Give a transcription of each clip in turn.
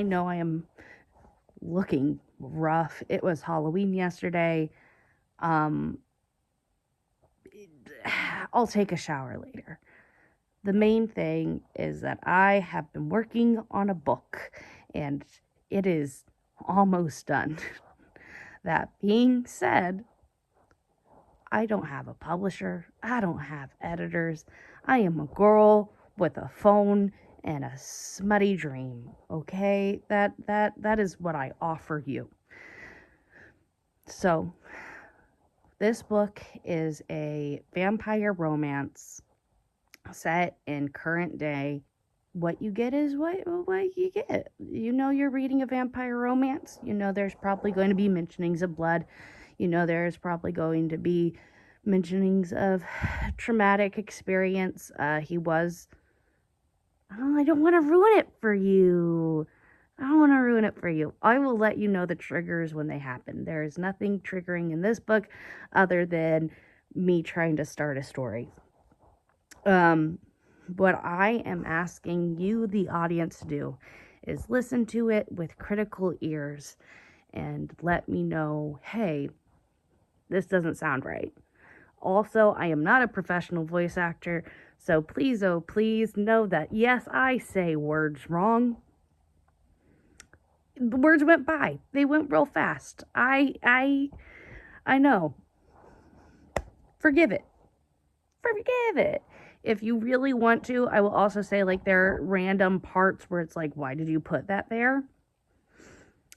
I know I am looking rough. It was Halloween yesterday. Um, I'll take a shower later. The main thing is that I have been working on a book and it is almost done. That being said, I don't have a publisher. I don't have editors. I am a girl with a phone and a smutty dream. Okay? That is what I offer you. So, this book is a vampire romance set in current day. What you get is what you get. You know you're reading a vampire romance. You know there's probably going to be mentionings of blood. You know there's probably going to be mentionings of traumatic experience. He was... Oh, I don't want to ruin it for you. I don't want to ruin it for you. I will let you know the triggers when they happen. There is nothing triggering in this book other than me trying to start a story. What I am asking you, the audience, to do is listen to it with critical ears and let me know, hey, this doesn't sound right. Also, I am not a professional voice actor, so please, oh please, know that yes, I say words wrong. The words went by. They went real fast. I know. Forgive it. Forgive it. If you really want to, I will also say, like, there are random parts where it's like, why did you put that there?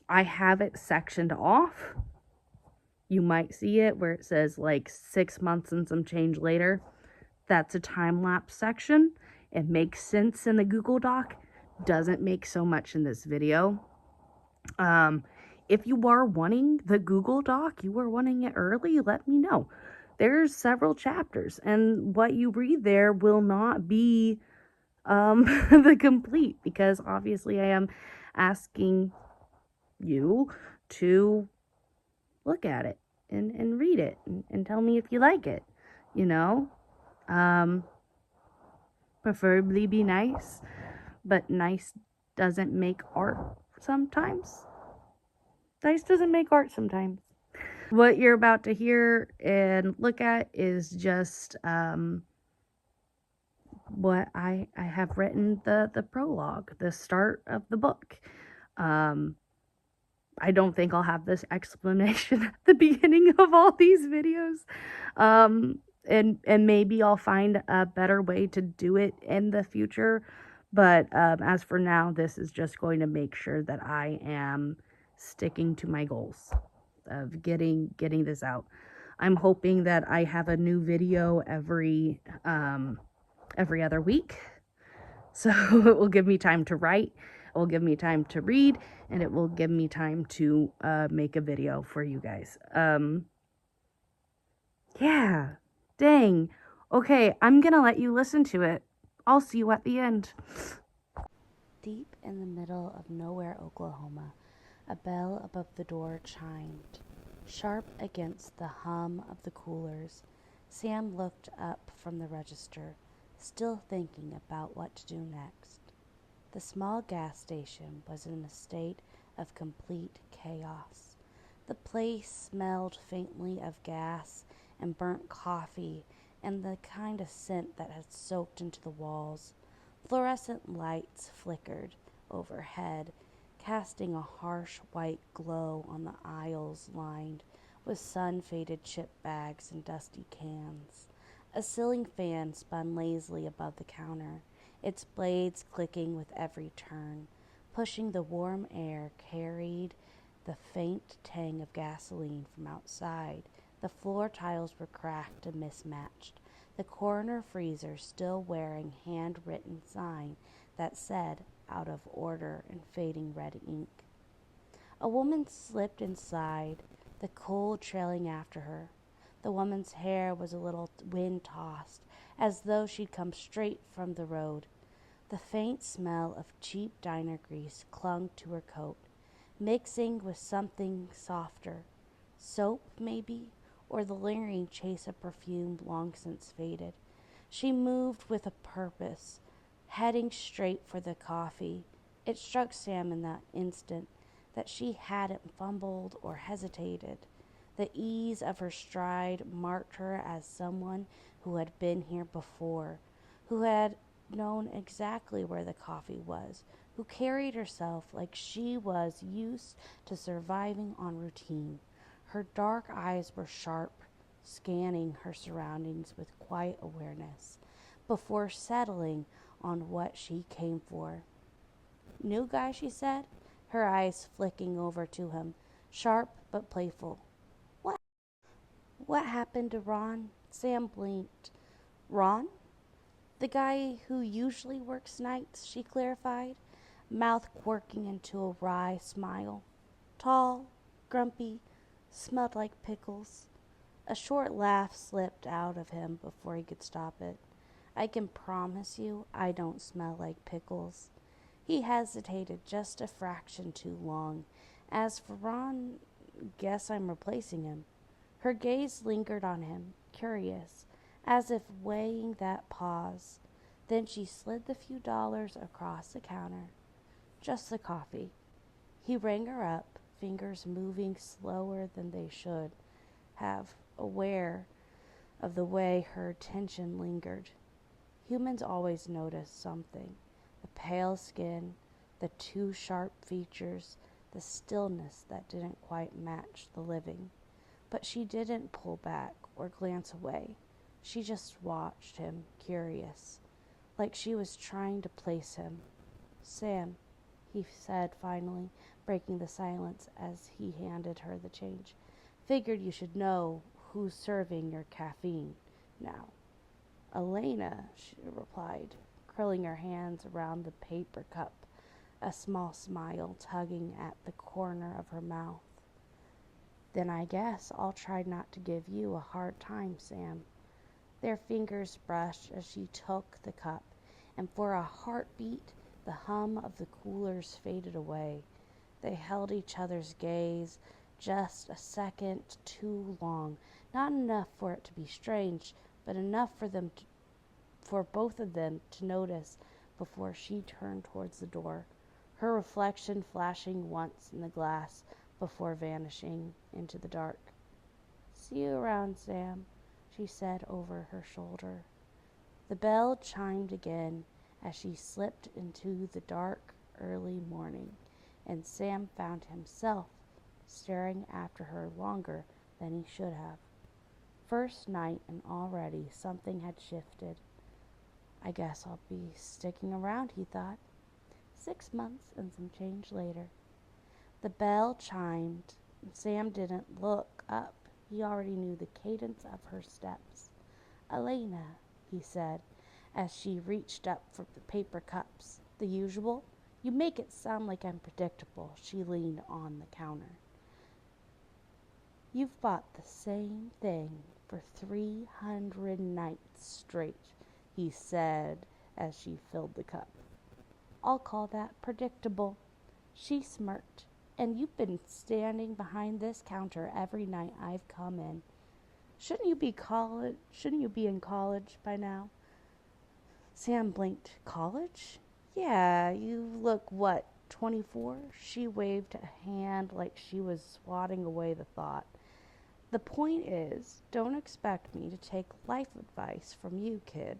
I have it sectioned off. You might see it where it says, like, 6 months and some change later. That's a time-lapse section. It makes sense in the Google Doc. Doesn't make so much in this video. If you are wanting the Google Doc, you are wanting it early, let me know. There's several chapters, and what you read there will not be the complete, because obviously I am asking you to look at it and read it and tell me if you like it, you know? Preferably be nice, but nice doesn't make art sometimes. Nice doesn't make art sometimes. What you're about to hear and look at is just what I have written, the prologue, the start of the book. I don't think I'll have this explanation at the beginning of all these videos. And maybe I'll find a better way to do it in the future. But as for now, this is just going to make sure that I am sticking to my goals of getting this out. I'm hoping that I have a new video every other week. So it will give me time to write, it will give me time to read, and it will give me time to make a video for you guys. Yeah, dang. Okay, I'm gonna let you listen to it. I'll see you at the end. Deep in the middle of nowhere, Oklahoma, a bell above the door chimed, sharp against the hum of the coolers. Sam looked up from the register, still thinking about what to do next. The small gas station was in a state of complete chaos. The place smelled faintly of gas and burnt coffee and the kind of scent that had soaked into the walls. Fluorescent lights flickered overhead, casting a harsh white glow on the aisles lined with sun-faded chip bags and dusty cans. A ceiling fan spun lazily above the counter, its blades clicking with every turn. Pushing the warm air carried the faint tang of gasoline from outside. The floor tiles were cracked and mismatched, the corner freezer still wearing hand-written sign that said, "Out of order," in fading red ink. A woman slipped inside, the cold trailing after her. The woman's hair was a little wind-tossed, as though she'd come straight from the road. The faint smell of cheap diner grease clung to her coat, mixing with something softer. Soap, maybe, or the lingering chase of perfume long since faded. She moved with a purpose, heading straight for the coffee. It struck Sam in that instant that she hadn't fumbled or hesitated. The ease of her stride marked her as someone who had been here before, who had known exactly where the coffee was, who carried herself like she was used to surviving on routine. Her dark eyes were sharp, scanning her surroundings with quiet awareness before settling on what she came for. New guy, she said, her eyes flicking over to him, sharp but playful. What? What happened to Ron? Sam blinked. Ron? The guy who usually works nights, she clarified, mouth quirking into a wry smile. Tall, grumpy, smelled like pickles. A short laugh slipped out of him before he could stop it. I can promise you I don't smell like pickles. He hesitated just a fraction too long. As for Ron, guess I'm replacing him. Her gaze lingered on him, curious, as if weighing that pause. Then she slid the few dollars across the counter. Just the coffee. He rang her up, fingers moving slower than they should have, aware of the way her attention lingered. Humans always notice something. The pale skin, the too sharp features, the stillness that didn't quite match the living. But she didn't pull back or glance away. She just watched him, curious, like she was trying to place him. Sam, he said finally, breaking the silence as he handed her the change. Figured you should know who's serving your caffeine now. Elena, she replied, curling her hands around the paper cup, a small smile tugging at the corner of her mouth. Then I guess I'll try not to give you a hard time, Sam. Their fingers brushed as she took the cup, and for a heartbeat the hum of the coolers faded away. They held each other's gaze just a second too long, not enough for it to be strange, but enough for both of them to notice before she turned towards the door, her reflection flashing once in the glass before vanishing into the dark. See you around, Sam, she said over her shoulder. The bell chimed again as she slipped into the dark early morning, and Sam found himself staring after her longer than he should have. First night, and already something had shifted. I guess I'll be sticking around, he thought. 6 months and some change later. The bell chimed, and Sam didn't look up. He already knew the cadence of her steps. Elena, he said, as she reached up for the paper cups. The usual? You make it sound like I'm predictable. She leaned on the counter. You've bought the same thing for 300 nights straight, he said as she filled the cup. I'll call that predictable. She smirked. And you've been standing behind this counter every night I've come in. Shouldn't you be in college by now? Sam blinked. College? Yeah, you look, what, 24? She waved a hand like she was swatting away the thought. The point is, don't expect me to take life advice from you, kid.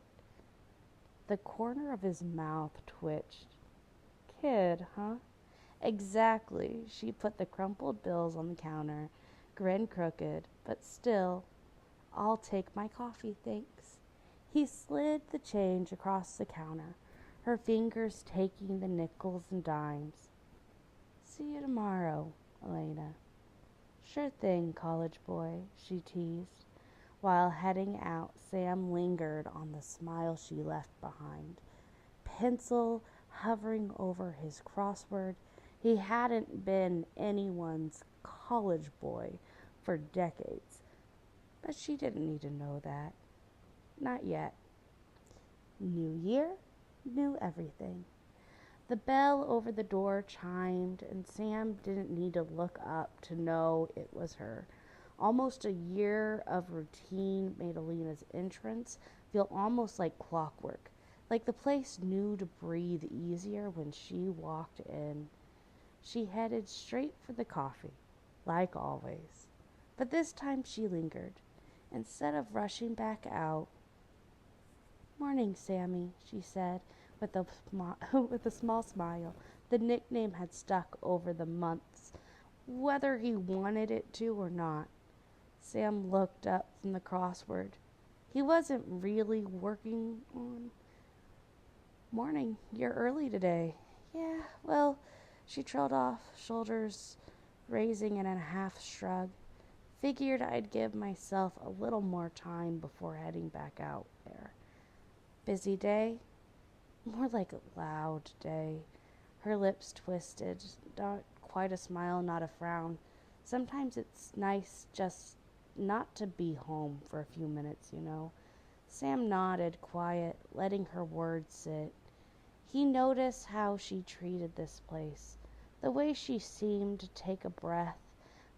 The corner of his mouth twitched. Kid, huh? Exactly. She put the crumpled bills on the counter, grinned crooked, but still, I'll take my coffee, thanks. He slid the change across the counter, her fingers taking the nickels and dimes. See you tomorrow, Elena. Sure thing, college boy, she teased. While heading out, Sam lingered on the smile she left behind. Pencil hovering over his crossword. He hadn't been anyone's college boy for decades, but she didn't need to know that. Not yet. New year, new everything. The bell over the door chimed, and Sam didn't need to look up to know it was her. Almost a year of routine made Alina's entrance feel almost like clockwork. like the place knew to breathe easier when she walked in. She headed straight for the coffee, like always. But this time she lingered. Instead of rushing back out, "Morning, Sammy," she said, with a, with a small smile. The nickname had stuck over the months, whether he wanted it to or not. Sam looked up from the crossword. He wasn't really working on. "Morning, you're early today." "Yeah, well," she trailed off, shoulders raising in a half shrug. "Figured I'd give myself a little more time before heading back out there." "Busy day?" "More like a loud day." Her lips twisted. Not quite a smile, not a frown. "Sometimes it's nice just not to be home for a few minutes, you know." Sam nodded, quiet, letting her words sit. He noticed how she treated this place, the way she seemed to take a breath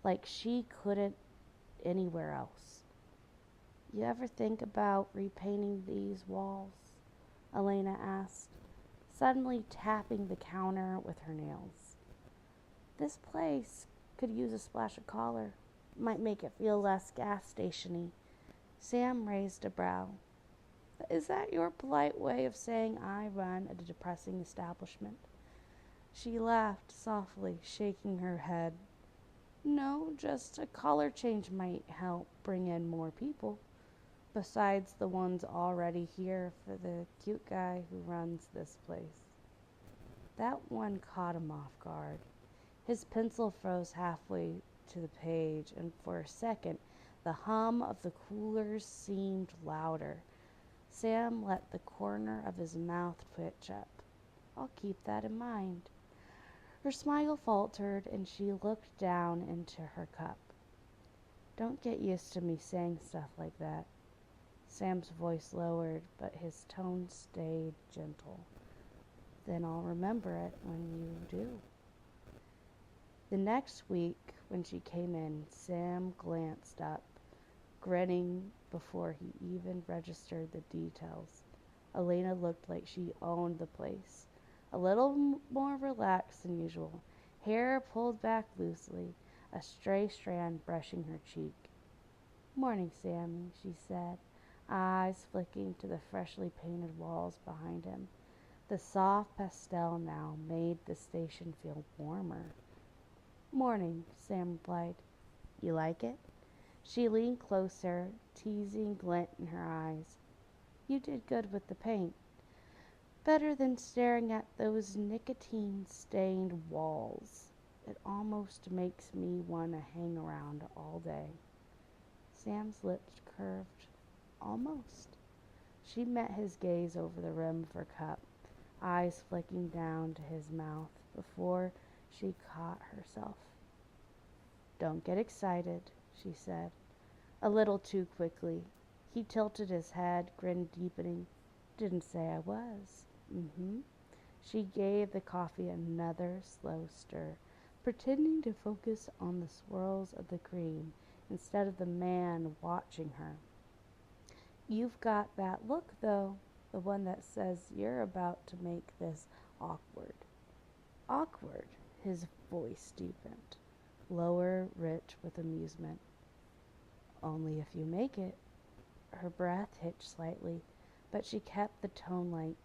like she couldn't anywhere else. "You ever think about repainting these walls?" Elena asked, suddenly tapping the counter with her nails. "This place could use a splash of color. Might make it feel less gas stationy." Sam raised a brow. "Is that your polite way of saying I run a depressing establishment?" She laughed softly, shaking her head. "No, just a color change might help bring in more people, besides the ones already here for the cute guy who runs this place." That one caught him off guard. His pencil froze halfway to the page, and for a second the hum of the coolers seemed louder. Sam let the corner of his mouth twitch up. "I'll keep that in mind." Her smile faltered, and she looked down into her cup. "Don't get used to me saying stuff like that." Sam's voice lowered, but his tone stayed gentle. "Then I'll remember it when you do." The next week, when she came in, Sam glanced up, grinning before he even registered the details. Elena looked like she owned the place, a little more relaxed than usual, hair pulled back loosely, a stray strand brushing her cheek. "Morning, Sammy," she said, eyes flicking to the freshly painted walls behind him. The soft pastel now made the station feel warmer. "Morning," Sam replied. "You like it?" She leaned closer, teasing glint in her eyes. "You did good with the paint. Better than staring at those nicotine-stained walls. It almost makes me want to hang around all day." Sam's lips curved. "Almost." She met his gaze over the rim of her cup, eyes flicking down to his mouth before she caught herself. "Don't get excited," she said, a little too quickly. He tilted his head, grin deepening. "Didn't say I was." "Mm-hmm." She gave the coffee another slow stir, pretending to focus on the swirls of the cream instead of the man watching her. "You've got that look, though, the one that says you're about to make this awkward." "Awkward?" His voice deepened, lower, rich with amusement. "Only if you make it." Her breath hitched slightly, but she kept the tone light.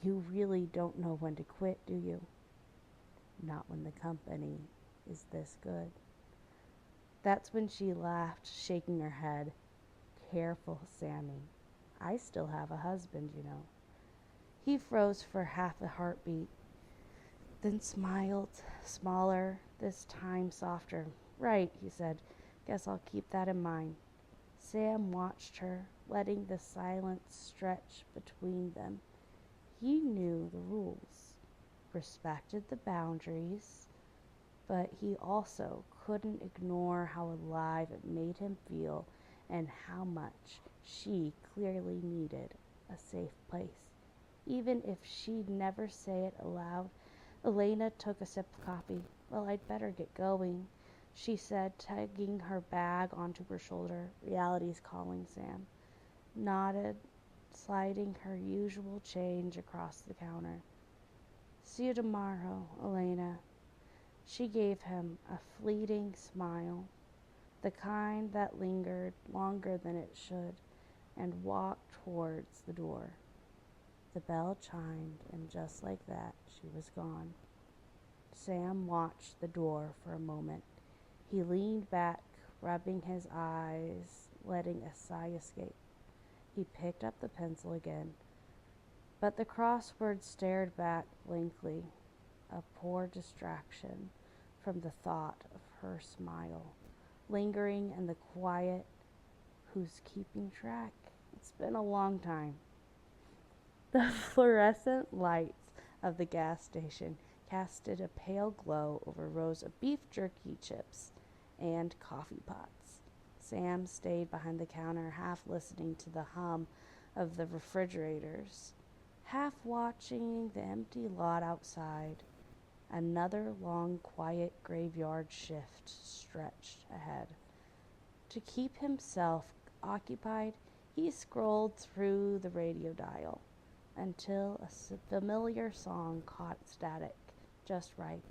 "You really don't know when to quit, do you?" "Not when the company is this good." That's when she laughed, shaking her head. "Careful, Sammy. I still have a husband, you know." He froze for half a heartbeat, then smiled, smaller, this time softer. "Right," he said. "Guess I'll keep that in mind." Sam watched her, letting the silence stretch between them. He knew the rules, respected the boundaries, but he also couldn't ignore how alive it made him feel and how much she clearly needed a safe place. Even if she'd never say it aloud, Elena took a sip of coffee. "Well, I'd better get going," she said, tugging her bag onto her shoulder. "Reality's calling." Sam nodded, sliding her usual change across the counter. See you tomorrow, Elena. She gave him a fleeting smile, the kind that lingered longer than it should, and walked towards the door. The bell chimed, and just like that, she was gone. Sam watched the door for a moment. He leaned back, rubbing his eyes, letting a sigh escape. He picked up the pencil again, but the crossword stared back blankly, a poor distraction from the thought of her smile, lingering in the quiet. Who's keeping track? It's been a long time. The fluorescent lights of the gas station casted a pale glow over rows of beef jerky chips and coffee pots. Sam stayed behind the counter, half listening to the hum of the refrigerators, half watching the empty lot outside. Another long, quiet graveyard shift stretched ahead. To keep himself occupied, he scrolled through the radio dial until a familiar song caught static just right.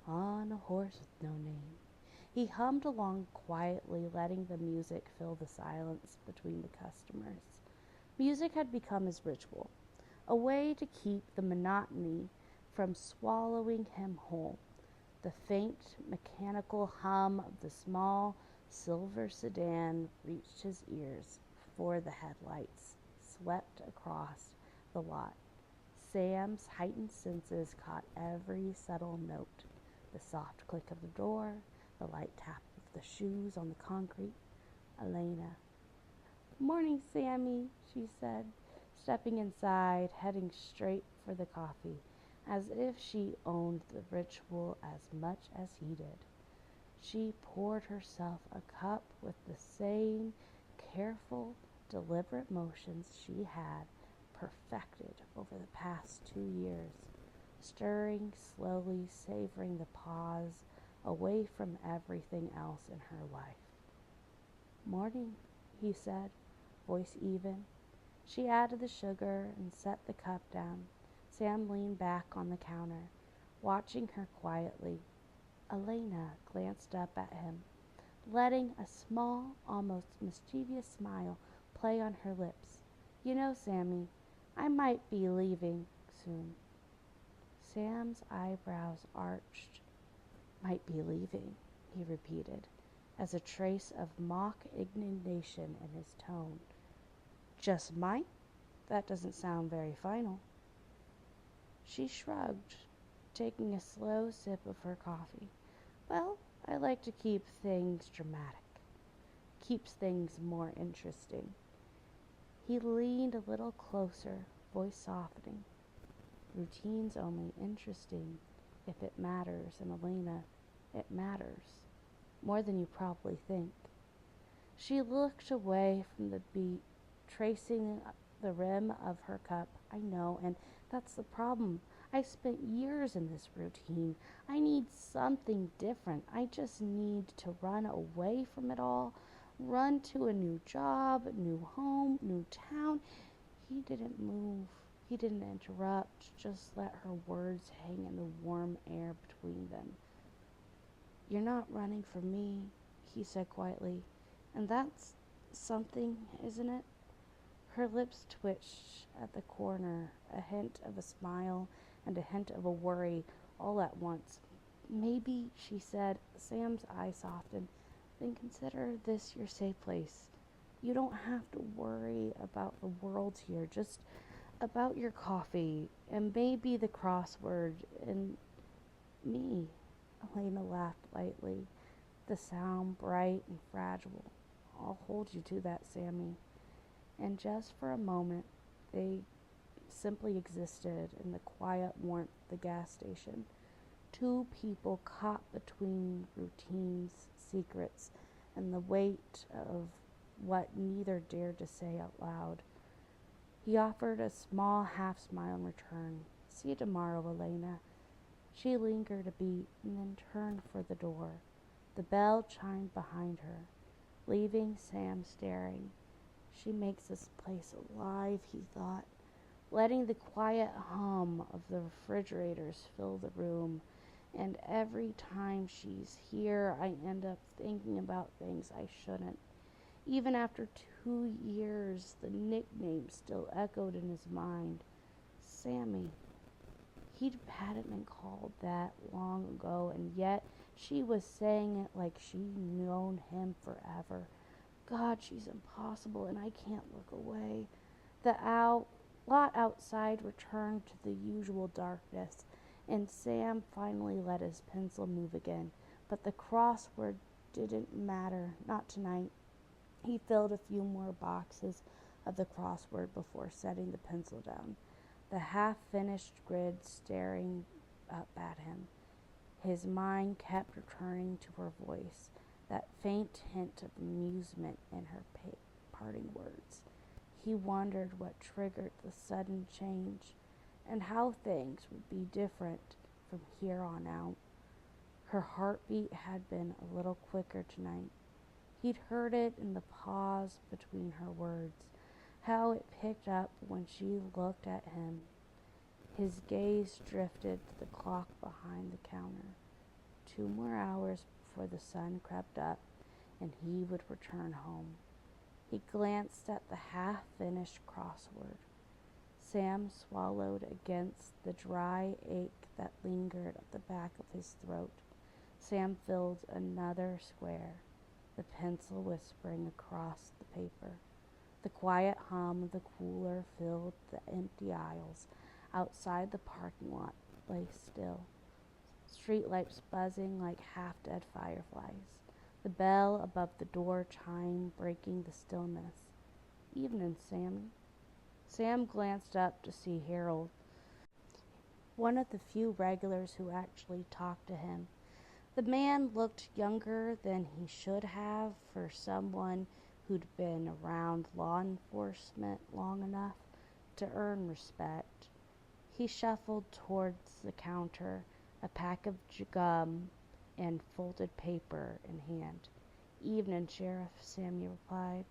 On a horse with no name. He hummed along quietly, letting the music fill the silence between the customers. Music had become his ritual, a way to keep the monotony from swallowing him whole. The faint mechanical hum of the small silver sedan reached his ears before the headlights swept across the lot. Sam's heightened senses caught every subtle note: the soft click of the door, the light tap of the shoes on the concrete. Elena. Morning, Sammy, she said, stepping inside, heading straight for the coffee, as if she owned the ritual as much as he did. She poured herself a cup with the same careful, deliberate motions she had perfected over the past 2 years, stirring slowly, savoring the pause away from everything else in her life. Morning, he said, voice even. She added the sugar and set the cup down. Sam leaned back on the counter, watching her quietly. Elena glanced up at him, letting a small, almost mischievous smile play on her lips. You know, Sammy, I might be leaving soon. Sam's eyebrows arched. Might be leaving, he repeated, as a trace of mock indignation in his tone. Just might? That doesn't sound very final. She shrugged, taking a slow sip of her coffee. Well, I like to keep things dramatic. Keeps things more interesting. He leaned a little closer, voice softening. Routine's only interesting if it matters, and Elena, it matters. More than you probably think. She looked away from the beat, tracing the rim of her cup. I know, and that's the problem. I spent years in this routine. I need something different. I just need to run away from it all, run to a new job, new home, new town. He didn't move. He didn't interrupt, just let her words hang in the warm air between them. You're not running from me, he said quietly, and that's something, isn't it? Her lips twitched at the corner, a hint of a smile and a hint of a worry all at once. Maybe, she said. Sam's eye softened. Then consider this your safe place. You don't have to worry about the world here, just about your coffee and maybe the crossword and me. Elena laughed lightly, the sound bright and fragile. I'll hold you to that, Sammy. And just for a moment, they simply existed in the quiet warmth of the gas station. Two people caught between routines, secrets, and the weight of what neither dared to say out loud. He offered a small half-smile in return. See you tomorrow, Elena. She lingered a beat and then turned for the door. The bell chimed behind her, leaving Sam staring. She makes this place alive, he thought, letting the quiet hum of the refrigerators fill the room. And every time she's here, I end up thinking about things I shouldn't. Even after 2 years, the nickname still echoed in his mind. Sammy. He'd hadn't been called that long ago, and yet she was saying it like she'd known him forever. God, she's impossible, and I can't look away. Lot outside returned to the usual darkness, and Sam finally let his pencil move again. But the crossword didn't matter, not tonight. He filled a few more boxes of the crossword before setting the pencil down, the half-finished grid staring up at him. His mind kept returning to her voice, that faint hint of amusement in her parting words. He wondered what triggered the sudden change, and how things would be different from here on out. Her heartbeat had been a little quicker tonight. He'd heard it in the pause between her words, how it picked up when she looked at him. His gaze drifted to the clock behind the counter. 2 more hours before the sun crept up, and he would return home. He glanced at the half-finished crossword. Sam swallowed against the dry ache that lingered at the back of his throat. Sam filled another square, the pencil whispering across the paper. The quiet hum of the cooler filled the empty aisles. Outside the parking lot lay still, streetlights buzzing like half-dead fireflies. The bell above the door chimed, breaking the stillness. Evening, Sammy. Sam glanced up to see Harold, one of the few regulars who actually talked to him. The man looked younger than he should have for someone who'd been around law enforcement long enough to earn respect. He shuffled towards the counter, a pack of gum and folded paper in hand. Evening, Sheriff, Sammy replied.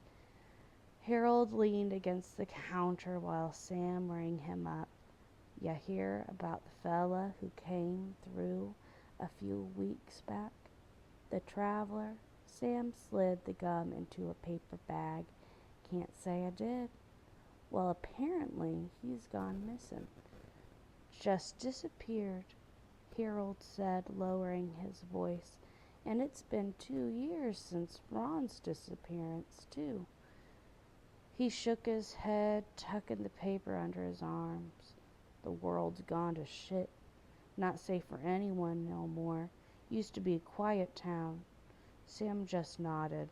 Harold leaned against the counter while Sam rang him up. Ya hear about the fella who came through a few weeks back? The traveler? Sam slid the gum into a paper bag. Can't say I did. Well, apparently he's gone missing. Just disappeared, Harold said, lowering his voice. And it's been 2 years since Ron's disappearance, too. He shook his head, tucking the paper under his arms. The world's gone to shit. Not safe for anyone no more. Used to be a quiet town. Sam just nodded,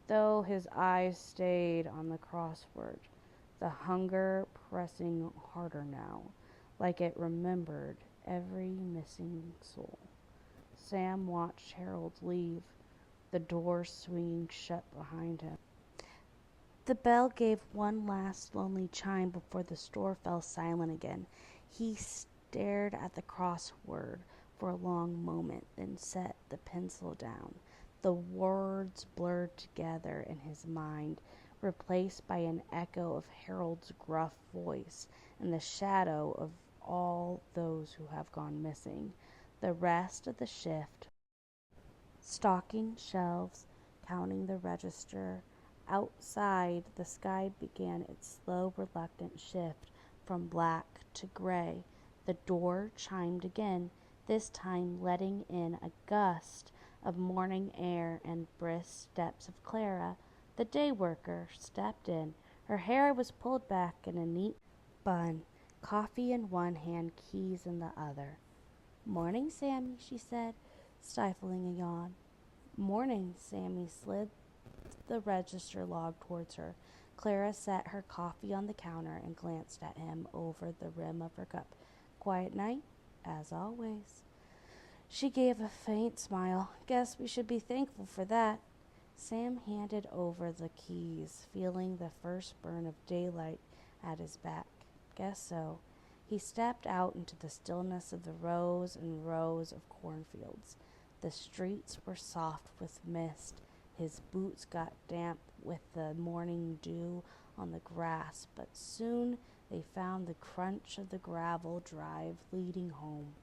though his eyes stayed on the crossword, the hunger pressing harder now, like it remembered every missing soul. Sam watched Harold leave, the door swinging shut behind him. The bell gave one last lonely chime before the store fell silent again. He stared at the crossword for a long moment, then set the pencil down. The words blurred together in his mind, replaced by an echo of Harold's gruff voice and the shadow of all those who have gone missing. The rest of the shift, stocking shelves, counting the register. Outside, the sky began its slow, reluctant shift from black to gray. The door chimed again, this time letting in a gust of morning air and brisk steps of Clara. The day worker stepped in. Her hair was pulled back in a neat bun, coffee in one hand, keys in the other. Morning, Sammy, she said, stifling a yawn. Morning, Sammy slid the register log towards her. Clara set her coffee on the counter and glanced at him over the rim of her cup. Quiet night, as always. She gave a faint smile. Guess we should be thankful for that. Sam handed over the keys, feeling the first burn of daylight at his back. Guess so. He stepped out into the stillness of the rows and rows of cornfields. The streets were soft with mist, His boots got damp with the morning dew on the grass, but soon they found the crunch of the gravel drive leading home.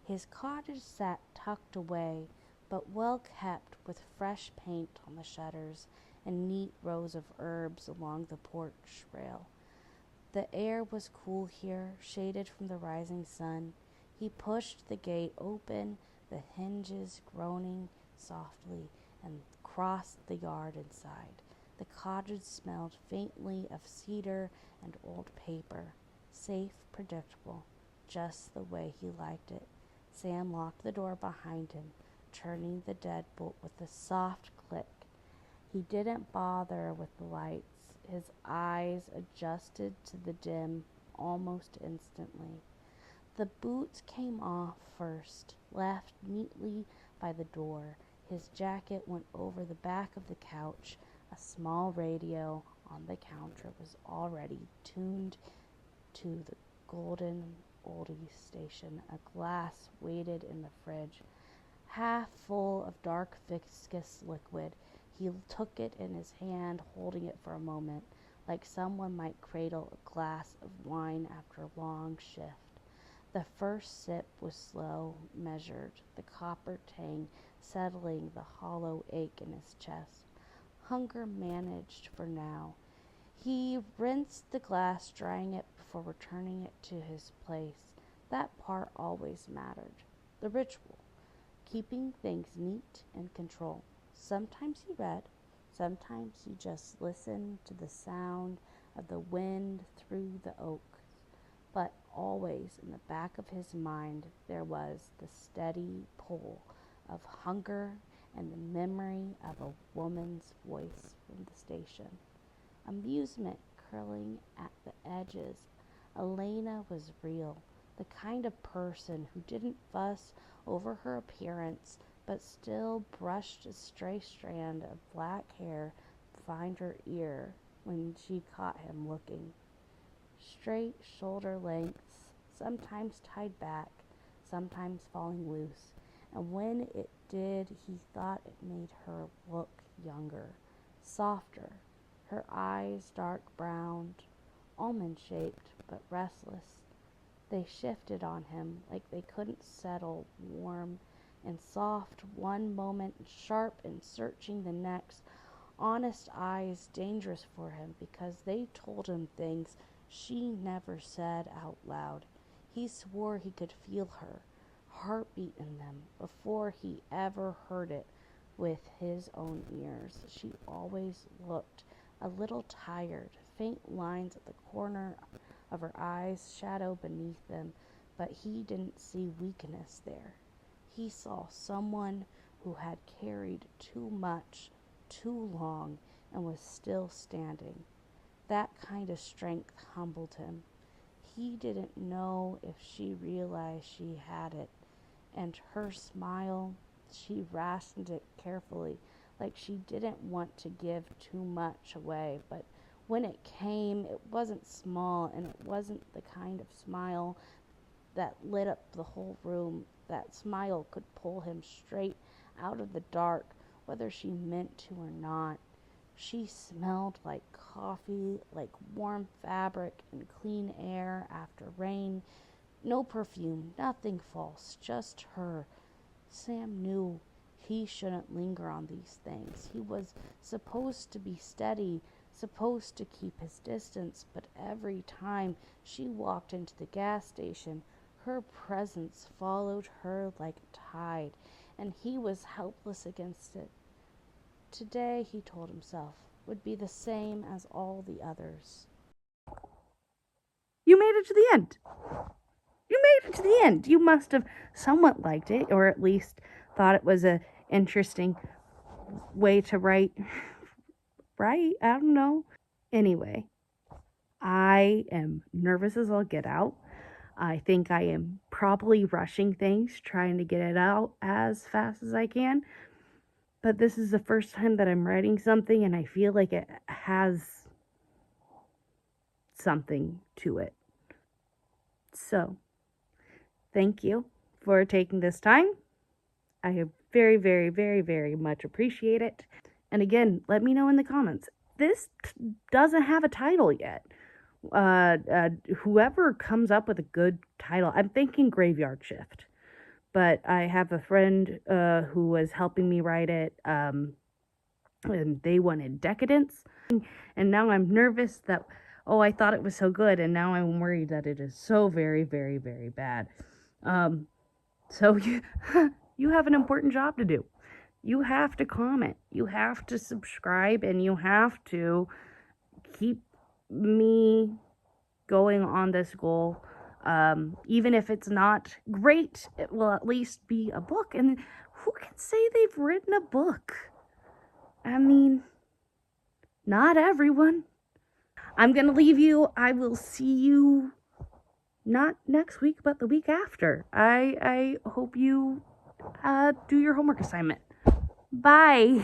His cottage sat tucked away, but well kept, with fresh paint on the shutters and neat rows of herbs along the porch rail. The air was cool here, shaded from the rising sun. He pushed the gate open, the hinges groaning softly, and crossed the yard inside. The cottage smelled faintly of cedar and old paper. Safe, predictable, just the way he liked it. Sam locked the door behind him, turning the deadbolt with a soft click. He didn't bother with the lights. His eyes adjusted to the dim almost instantly. The boots came off first, left neatly by the door. His jacket went over the back of the couch. A small radio on the counter was already tuned to the golden oldie station. A glass waited in the fridge, half full of dark viscous liquid. He took it in his hand, holding it for a moment, like someone might cradle a glass of wine after a long shift. The first sip was slow, measured, the copper tang settling the hollow ache in his chest. Hunger managed for now. He rinsed the glass, drying it before returning it to his place. That part always mattered. The ritual, keeping things neat and control. Sometimes he read, sometimes he just listened to the sound of the wind through the oak. But always in the back of his mind there was the steady pull of hunger and the memory of a woman's voice from the station. Amusement curling at the edges. Elena was real, the kind of person who didn't fuss over her appearance, but still brushed a stray strand of black hair behind her ear when she caught him looking. Straight shoulder lengths, sometimes tied back, sometimes falling loose, and when it did, he thought it made her look younger, softer. Her eyes dark brown, almond-shaped, but restless. They shifted on him like they couldn't settle, warm and soft one moment, sharp and searching the next. Honest eyes dangerous for him because they told him things she never said out loud. He swore he could feel her heartbeat in them before he ever heard it with his own ears. She always looked a little tired, faint lines at the corner of her eyes, shadow beneath them, but he didn't see weakness there. He saw someone who had carried too much, too long, and was still standing. That kind of strength humbled him. He didn't know if she realized she had it, and her smile, she rationed it carefully, like she didn't want to give too much away, but when it came, it wasn't small, and it wasn't the kind of smile that lit up the whole room. That smile could pull him straight out of the dark, whether she meant to or not. She smelled like coffee, like warm fabric and clean air after rain. No perfume, nothing false, just her. Sam knew he shouldn't linger on these things. He was supposed to be steady, supposed to keep his distance, but every time she walked into the gas station, her presence followed her like a tide, and he was helpless against it. Today, he told himself, would be the same as all the others. You made it to the end. You made it to the end. You must have somewhat liked it, or at least thought it was a interesting way to write. Right? I don't know. Anyway, I am nervous as I'll get out. I think I am probably rushing things, trying to get it out as fast as I can. But this is the first time that I'm writing something, and I feel like it has something to it. So, thank you for taking this time. I very, very, very, very much appreciate it. And again, let me know in the comments. This doesn't have a title yet. Whoever comes up with a good title, I'm thinking Graveyard Shift, but I have a friend who was helping me write it, and they wanted Decadence, and now I'm nervous that, oh, I thought it was so good, and now I'm worried that it is so very, very, very bad. So you, you have an important job to do. You have to comment, you have to subscribe, and you have to keep me going on this goal. Even if it's not great, it will at least be a book. And who can say they've written a book? I mean, not everyone. I'm gonna leave you. I will see you not next week, but the week after. I hope you do your homework assignment. Bye.